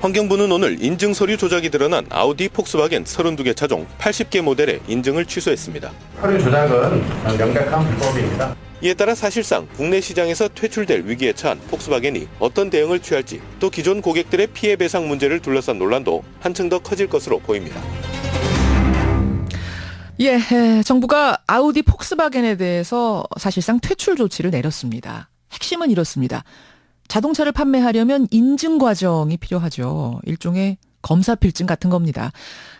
환경부는 오늘 인증 서류 조작이 드러난 아우디 폭스바겐 32개 차종 80개 모델의 인증을 취소했습니다. 서류 조작은 명백한 불법입니다. 이에 따라 사실상 국내 시장에서 퇴출될 위기에 처한 폭스바겐이 어떤 대응을 취할지, 또 기존 고객들의 피해 배상 문제를 둘러싼 논란도 한층 더 커질 것으로 보입니다. 예, 정부가 아우디 폭스바겐에 대해서 사실상 퇴출 조치를 내렸습니다. 핵심은 이렇습니다. 자동차를 판매하려면 인증 과정이 필요하죠. 일종의 검사필증 같은 겁니다.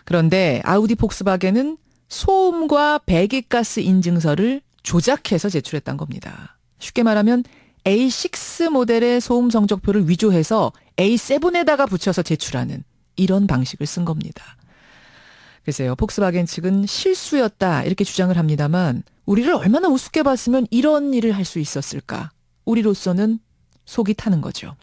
그런데 아우디 폭스바겐은 소음과 배기가스 인증서를 조작해서 제출했던 겁니다. 쉽게 말하면 A6 모델의 소음 성적표를 위조해서 A7에다가 붙여서 제출하는 이런 방식을 쓴 겁니다. 글쎄요, 폭스바겐 측은 실수였다 이렇게 주장을 합니다만 우리를 얼마나 우습게 봤으면 이런 일을 할 수 있었을까? 우리로서는 속이 타는 거죠.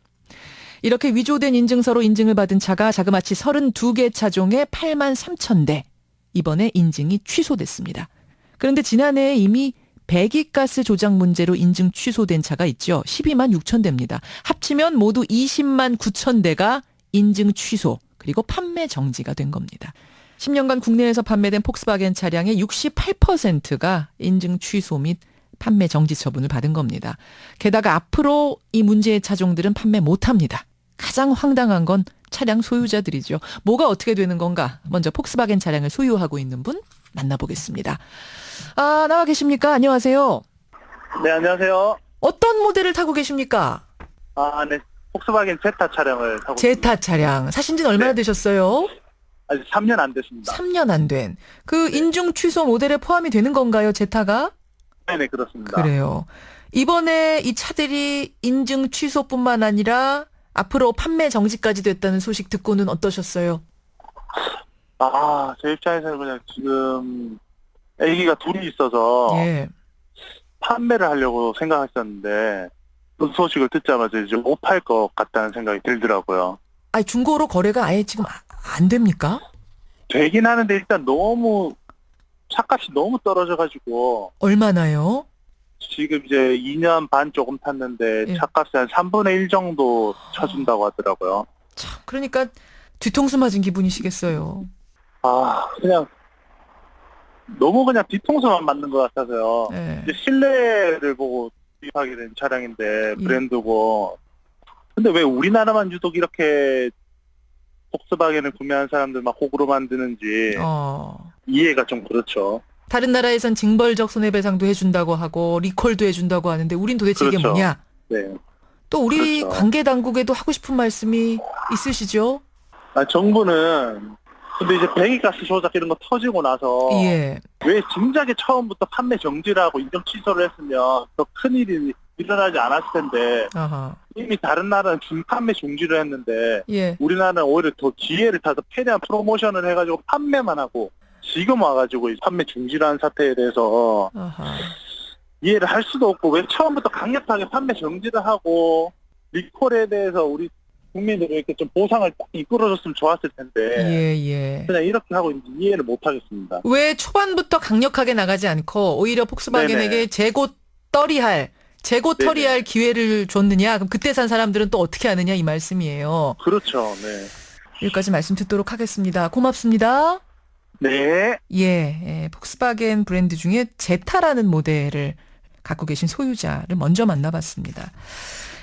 이렇게 위조된 인증서로 인증을 받은 차가 자그마치 32개 차종에 8만 3천 대. 이번에 인증이 취소됐습니다. 그런데 지난해에 이미 배기가스 조작 문제로 인증 취소된 차가 있죠. 12만 6천 대입니다. 합치면 모두 20만 9천 대가 인증 취소 그리고 판매 정지가 된 겁니다. 10년간 국내에서 판매된 폭스바겐 차량의 68%가 인증 취소 및 판매 정지 처분을 받은 겁니다. 게다가 앞으로 이 문제의 차종들은 판매 못합니다. 가장 황당한 건 차량 소유자들이죠. 뭐가 어떻게 되는 건가? 먼저 폭스바겐 차량을 소유하고 있는 분 만나보겠습니다. 나와 계십니까? 안녕하세요. 네, 안녕하세요. 어떤 모델을 타고 계십니까? 네. 폭스바겐 제타 차량을 타고 제타 차량. 사신 지는 얼마나 네. 되셨어요? 아직 3년 안 됐습니다. 3년 안 된. 그 인증 취소 모델에 포함이 되는 건가요, 제타가? 네네, 그렇습니다. 그래요. 이번에 이 차들이 인증 취소뿐만 아니라 앞으로 판매 정지까지 됐다는 소식 듣고는 어떠셨어요? 제 입장에서는 그냥 지금 아기가 둘이 있어서 예. 판매를 하려고 생각했었는데 그 소식을 듣자마자 이제 못 팔 것 같다는 생각이 들더라고요. 아니, 중고로 거래가 아예 지금 안 됩니까? 되긴 하는데 일단 너무 차값이 너무 떨어져가지고 얼마나요? 지금 이제 2년 반 조금 탔는데 예. 차값이 한 3분의 1 정도 쳐준다고 하더라고요. 참, 그러니까 뒤통수 맞은 기분이시겠어요. 그냥 너무 그냥 뒤통수만 맞는 것 같아서요. 예. 이제 실내를 보고 구입하게 된 차량인데 예. 브랜드고. 근데 왜 우리나라만 유독 이렇게 폭스바겐을 구매한 사람들 막 호구로 만드는지 이해가 좀 그렇죠. 다른 나라에선 징벌적 손해배상도 해준다고 하고 리콜도 해준다고 하는데 우린 도대체 이게 그렇죠. 뭐냐? 네. 또 우리 그렇죠. 관계 당국에도 하고 싶은 말씀이 있으시죠? 정부는 근데 이제 배기가스 조작 이런 거 터지고 나서 예. 왜 진작에 처음부터 판매 정지를 하고 인정 취소를 했으면 더 큰일이 일어나지 않았을 텐데 아하. 이미 다른 나라는 판매 중지를 했는데 예. 우리나라는 오히려 더 기회를 타서 최대한 프로모션을 해가지고 판매만 하고 지금 와가지고 판매 중지를 한 사태에 대해서 아하. 이해를 할 수도 없고 왜 처음부터 강력하게 판매 정지를 하고 리콜에 대해서 우리 국민들이 이렇게 좀 보상을 딱 이끌어줬으면 좋았을 텐데 예. 그냥 이렇게 하고 있는지 이해를 못 하겠습니다. 왜 초반부터 강력하게 나가지 않고 오히려 폭스바겐에게 네네. 재고 털이할 기회를 줬느냐? 그럼 그때 산 사람들은 또 어떻게 하느냐 이 말씀이에요. 그렇죠. 네. 여기까지 말씀 듣도록 하겠습니다. 고맙습니다. 네. 예, 폭스바겐 브랜드 중에 제타라는 모델을 갖고 계신 소유자를 먼저 만나봤습니다.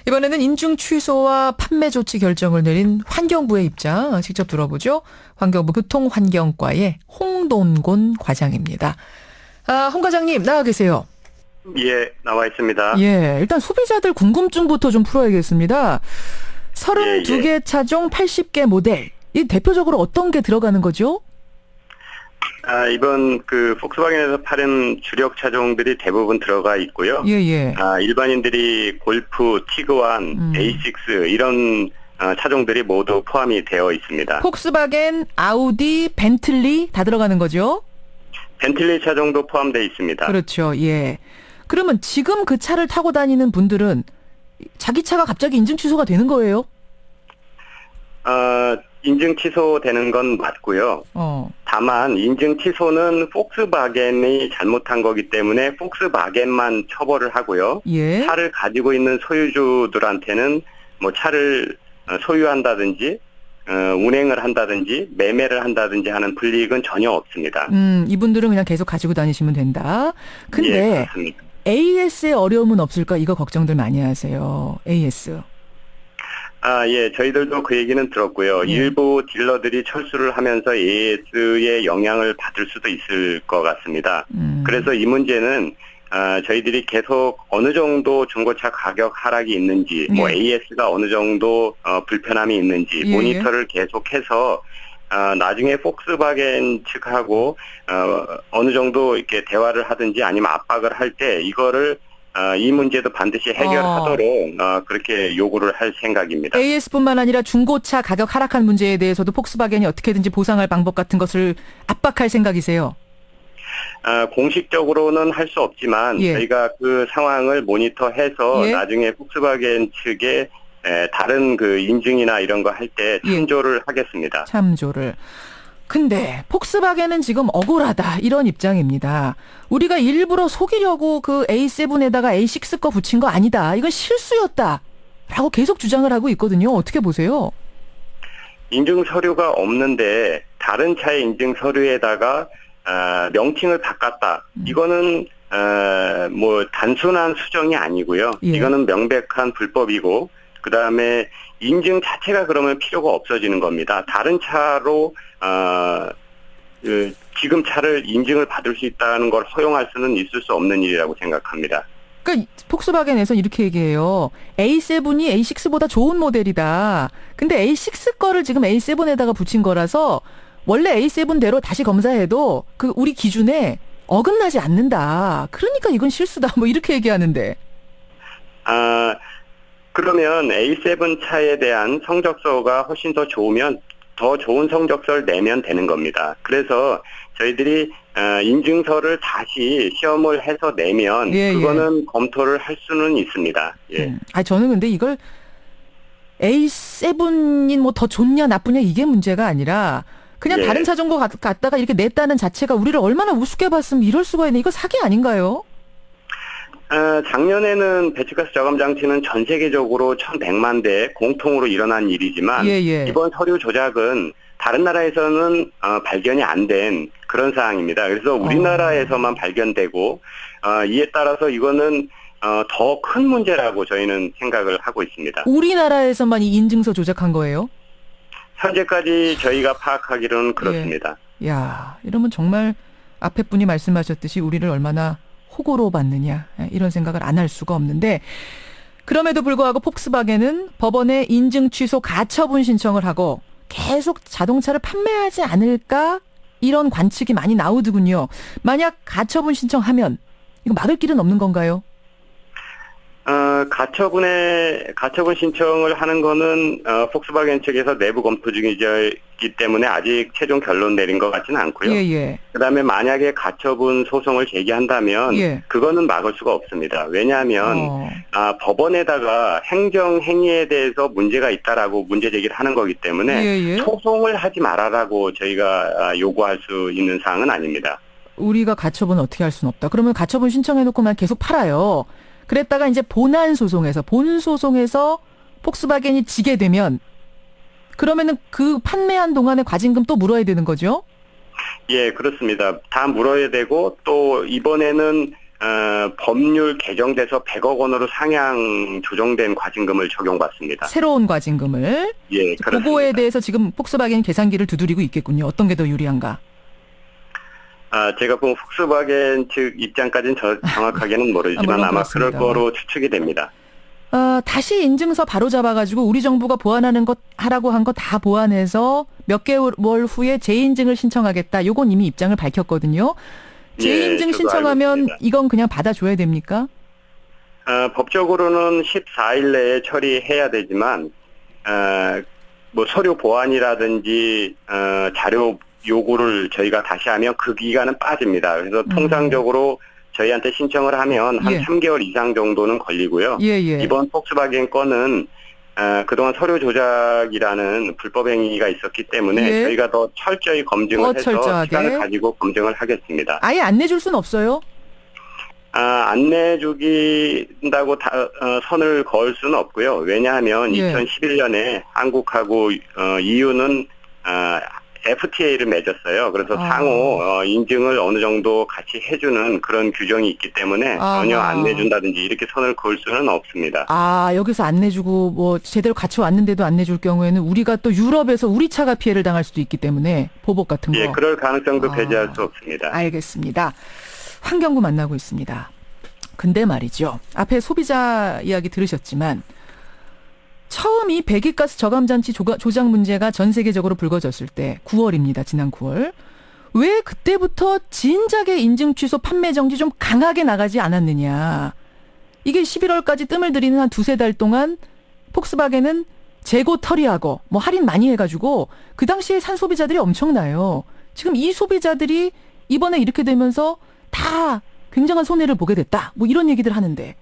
이번에는 인증 취소와 판매 조치 결정을 내린 환경부의 입장 직접 들어보죠. 환경부 교통환경과의 홍돈곤 과장입니다. 홍 과장님 나와 계세요. 예, 나와 있습니다. 예, 일단 소비자들 궁금증부터 좀 풀어야겠습니다. 32개 차종 80개 모델. 이 대표적으로 어떤 게 들어가는 거죠? 이번 폭스바겐에서 파는 주력 차종들이 대부분 들어가 있고요. 예. 일반인들이 골프, 티그완, A6 이런 차종들이 모두 포함이 되어 있습니다. 폭스바겐, 아우디, 벤틀리 다 들어가는 거죠? 벤틀리 차종도 포함되어 있습니다. 그렇죠. 예. 그러면 지금 그 차를 타고 다니는 분들은 자기 차가 갑자기 인증 취소가 되는 거예요? 인증 취소되는 건 맞고요. 다만 인증 취소는 폭스바겐이 잘못한 거기 때문에 폭스바겐만 처벌을 하고요. 예. 차를 가지고 있는 소유주들한테는 뭐 차를 소유한다든지 운행을 한다든지 매매를 한다든지 하는 불이익은 전혀 없습니다. 이분들은 그냥 계속 가지고 다니시면 된다. 근데 예, 그렇습니다. AS에 어려움은 없을까 이거 걱정들 많이 하세요. AS. 예, 저희들도 그 얘기는 들었고요. 예. 일부 딜러들이 철수를 하면서 AS의 영향을 받을 수도 있을 것 같습니다. 그래서 이 문제는 저희들이 계속 어느 정도 중고차 가격 하락이 있는지, 뭐 예. AS가 어느 정도 불편함이 있는지 예, 모니터를 계속해서 나중에 폭스바겐 측하고 어느 정도 이렇게 대화를 하든지 아니면 압박을 할 때 이거를 이 문제도 반드시 해결하도록 그렇게 요구를 할 생각입니다. AS뿐만 아니라 중고차 가격 하락한 문제에 대해서도 폭스바겐이 어떻게든지 보상할 방법 같은 것을 압박할 생각이세요? 공식적으로는 할 수 없지만 예. 저희가 그 상황을 모니터해서 예. 나중에 폭스바겐 측에 다른 그 인증이나 이런 거 할 때 참조를 하겠습니다. 참조를. 근데 폭스바겐은 지금 억울하다 이런 입장입니다. 우리가 일부러 속이려고 그 A7에다가 A6 거 붙인 거 아니다. 이건 실수였다. 라고 계속 주장을 하고 있거든요. 어떻게 보세요? 인증 서류가 없는데 다른 차의 인증 서류에다가 명칭을 바꿨다. 이거는 뭐 단순한 수정이 아니고요. 예. 이거는 명백한 불법이고 그다음에 인증 자체가 그러면 필요가 없어지는 겁니다. 다른 차로 지금 차를 인증을 받을 수 있다는 걸 허용할 수는 있을 수 없는 일이라고 생각합니다. 그러니까 폭스바겐에서 이렇게 얘기해요. A7이 A6보다 좋은 모델이다. 근데 A6 거를 지금 A7에다가 붙인 거라서 원래 A7대로 다시 검사해도 그 우리 기준에 어긋나지 않는다. 그러니까 이건 실수다. 뭐 이렇게 얘기하는데. 그러면 A7 차에 대한 성적서가 훨씬 더 좋으면 더 좋은 성적서를 내면 되는 겁니다. 그래서 저희들이 인증서를 다시 시험을 해서 내면 그거는 검토를 할 수는 있습니다. 예. 저는 근데 이걸 A7이 뭐 더 좋냐 나쁘냐 이게 문제가 아니라 그냥 예. 다른 자전거 갖다가 이렇게 냈다는 자체가 우리를 얼마나 우습게 봤으면 이럴 수가 있네. 이거 사기 아닌가요? 작년에는 배출가스 저감 장치는 전 세계적으로 1,100만 대 공통으로 일어난 일이지만 이번 서류 조작은 다른 나라에서는 발견이 안 된 그런 사항입니다. 그래서 우리나라에서만 발견되고 이에 따라서 이거는 더 큰 문제라고 저희는 생각을 하고 있습니다. 우리나라에서만 이 인증서 조작한 거예요? 현재까지 저희가 파악하기로는 그렇습니다. 예. 야, 이러면 정말 앞에 분이 말씀하셨듯이 우리를 얼마나 호구로 봤느냐 이런 생각을 안 할 수가 없는데 그럼에도 불구하고 폭스바겐은 법원에 인증 취소 가처분 신청을 하고 계속 자동차를 판매하지 않을까 이런 관측이 많이 나오더군요. 만약 가처분 신청하면 이거 막을 길은 없는 건가요? 가처분 신청을 하는 거는, 폭스바겐 측에서 내부 검토 중이기 때문에 아직 최종 결론 내린 것 같지는 않고요. 그 다음에 만약에 가처분 소송을 제기한다면, 그거는 막을 수가 없습니다. 왜냐하면, 법원에다가 행정행위에 대해서 문제가 있다라고 문제 제기를 하는 거기 때문에, 소송을 하지 말아라고 저희가 요구할 수 있는 사항은 아닙니다. 우리가 가처분 어떻게 할 수는 없다. 그러면 가처분 신청해놓고만 계속 팔아요. 그랬다가 이제 본 소송에서 폭스바겐이 지게 되면 그러면은 그 판매한 동안의 과징금 또 물어야 되는 거죠? 예, 그렇습니다. 다 물어야 되고 또 이번에는 법률 개정돼서 100억 원으로 상향 조정된 과징금을 적용받습니다. 새로운 과징금을. 예, 그렇습니다. 그거에 대해서 지금 폭스바겐 계산기를 두드리고 있겠군요. 어떤 게 더 유리한가? 제가 그 폭스바겐 측 입장까지는 정확하게는 모르지만 아마 그럴 거로 추측이 됩니다. 다시 인증서 바로 잡아가지고 우리 정부가 하라고 한 거 다 보완해서 몇 개월 후에 재인증을 신청하겠다. 요건 이미 입장을 밝혔거든요. 재인증 신청하면 이건 그냥 받아줘야 됩니까? 법적으로는 14일 내에 처리해야 되지만 뭐 서류 보완이라든지 자료 요구를 저희가 다시 하면 그 기간은 빠집니다. 그래서 통상적으로 저희한테 신청을 하면 한 3개월 이상 정도는 걸리고요. 이번 폭스바겐 건은 그동안 서류 조작이라는 불법 행위가 있었기 때문에 저희가 더 철저히 검증을 해서 시간을 가지고 검증을 하겠습니다. 아예 안 내줄 수는 없어요? 안 내주긴다고 선을 그을 수는 없고요. 왜냐하면 예. 2011년에 한국하고 EU는 FTA를 맺었어요. 그래서 상호 인증을 어느 정도 같이 해주는 그런 규정이 있기 때문에 전혀 안 내준다든지 이렇게 선을 그을 수는 없습니다. 여기서 안 내주고 뭐 제대로 같이 왔는데도 안 내줄 경우에는 우리가 또 유럽에서 우리 차가 피해를 당할 수도 있기 때문에 보복 같은 거. 예, 그럴 가능성도 배제할 수 없습니다. 알겠습니다. 환경부 만나고 있습니다. 근데 말이죠. 앞에 소비자 이야기 들으셨지만 처음 이 배기가스 저감장치 조작 문제가 전 세계적으로 불거졌을 때 9월입니다. 지난 9월. 왜 그때부터 진작에 인증 취소 판매 정지 좀 강하게 나가지 않았느냐. 이게 11월까지 뜸을 들이는 한 두세 달 동안 폭스바겐은 재고 처리하고 뭐 할인 많이 해가지고 그 당시에 산 소비자들이 엄청나요. 지금 이 소비자들이 이번에 이렇게 되면서 다 굉장한 손해를 보게 됐다. 뭐 이런 얘기들 하는데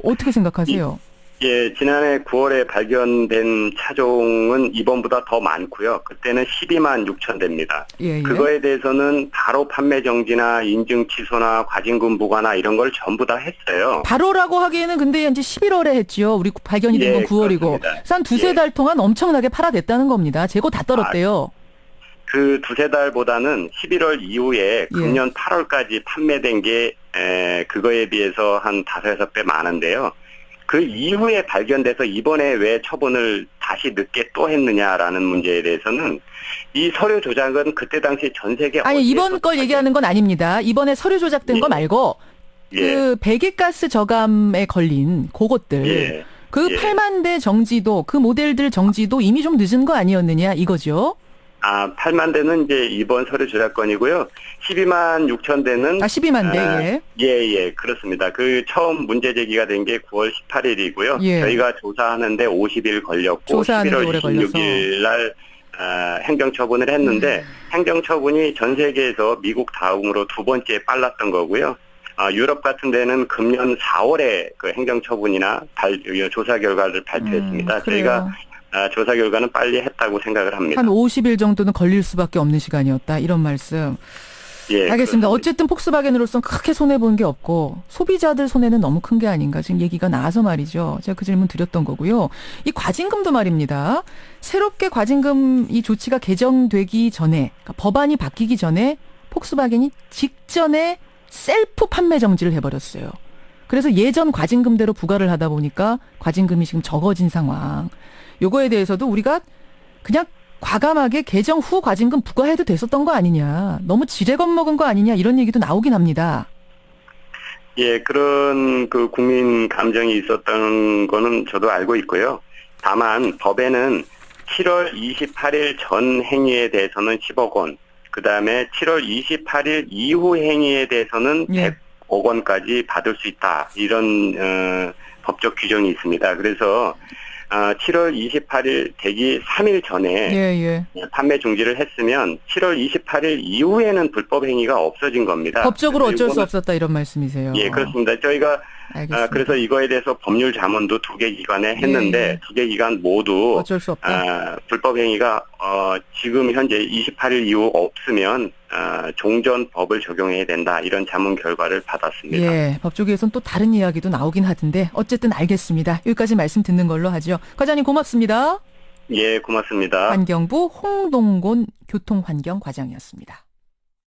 어떻게 생각하세요? 예, 지난해 9월에 발견된 차종은 이번보다 더 많고요. 그때는 12만 6천 대입니다. 예. 그거에 대해서는 바로 판매 정지나 인증 취소나 과징금 부과나 이런 걸 전부 다 했어요. 바로라고 하기에는 근데 이제 11월에 했지요. 우리 발견이 된 건 9월이고. 그래서 한 두세 달 동안 엄청나게 팔아댔다는 겁니다. 재고 다 떨었대요. 그 두세 달보다는 11월 이후에 금년 8월까지 판매된 게 그거에 비해서 한 5-6배 많은데요. 그 이후에 발견돼서 이번에 왜 처분을 다시 늦게 또 했느냐라는 문제에 대해서는 이 서류 조작은 그때 당시 전 세계 이번 걸 얘기하는 건 아닙니다. 이번에 서류 조작된 거 말고 그 배기가스 저감에 걸린 그것들 그 8만 대 정지도 그 모델들 정지도 이미 좀 늦은 거 아니었느냐 이거죠. 8만 대는 이제 이번 서류 조작건이고요. 12만 6천 대는 12만 대. 예, 그렇습니다. 그 처음 문제 제기가 된 게 9월 18일이고요. 저희가 조사하는데 50일 걸렸고 11월 26일 날 행정처분을 했는데 행정처분이 전 세계에서 미국 다음으로 두 번째 빨랐던 거고요. 유럽 같은 데는 금년 4월에 그 행정처분이나 조사 결과를 발표했습니다. 저희가 조사 결과는 빨리 했다고 생각을 합니다. 한 50일 정도는 걸릴 수밖에 없는 시간이었다. 이런 말씀. 알겠습니다. 그렇습니다. 어쨌든 폭스바겐으로서는 크게 손해본 게 없고 소비자들 손해는 너무 큰 게 아닌가 지금 얘기가 나와서 말이죠. 제가 그 질문 드렸던 거고요. 이 과징금도 말입니다. 새롭게 과징금 이 조치가 개정되기 전에 그러니까 법안이 바뀌기 전에 폭스바겐이 직전에 셀프 판매 정지를 해버렸어요. 그래서 예전 과징금대로 부과를 하다 보니까 과징금이 지금 적어진 상황. 요거에 대해서도 우리가 그냥 과감하게 개정 후 과징금 부과해도 됐었던 거 아니냐. 너무 지레 겁먹은 거 아니냐. 이런 얘기도 나오긴 합니다. 예, 그런 그 국민 감정이 있었던 거는 저도 알고 있고요. 다만 법에는 7월 28일 전 행위에 대해서는 10억 원, 그다음에 7월 28일 이후 행위에 대해서는 100억 원까지 받을 수 있다. 이런 법적 규정이 있습니다. 그래서 7월 28일 되기 3일 전에 판매 중지를 했으면 7월 28일 이후에는 불법 행위가 없어진 겁니다. 법적으로 어쩔 수 없었다 이런 말씀이세요. 예, 그렇습니다. 저희가 그래서 이거에 대해서 법률 자문도 2개 기관에 했는데 2개 기관 모두 어쩔 수 없다. 불법 행위가 지금 현재 28일 이후 없으면 종전 법을 적용해야 된다. 이런 자문 결과를 받았습니다. 예, 법조계에서는 또 다른 이야기도 나오긴 하던데 어쨌든 알겠습니다. 여기까지 말씀 듣는 걸로 하죠. 과장님 고맙습니다. 예, 고맙습니다. 환경부 홍동곤 교통환경과장이었습니다.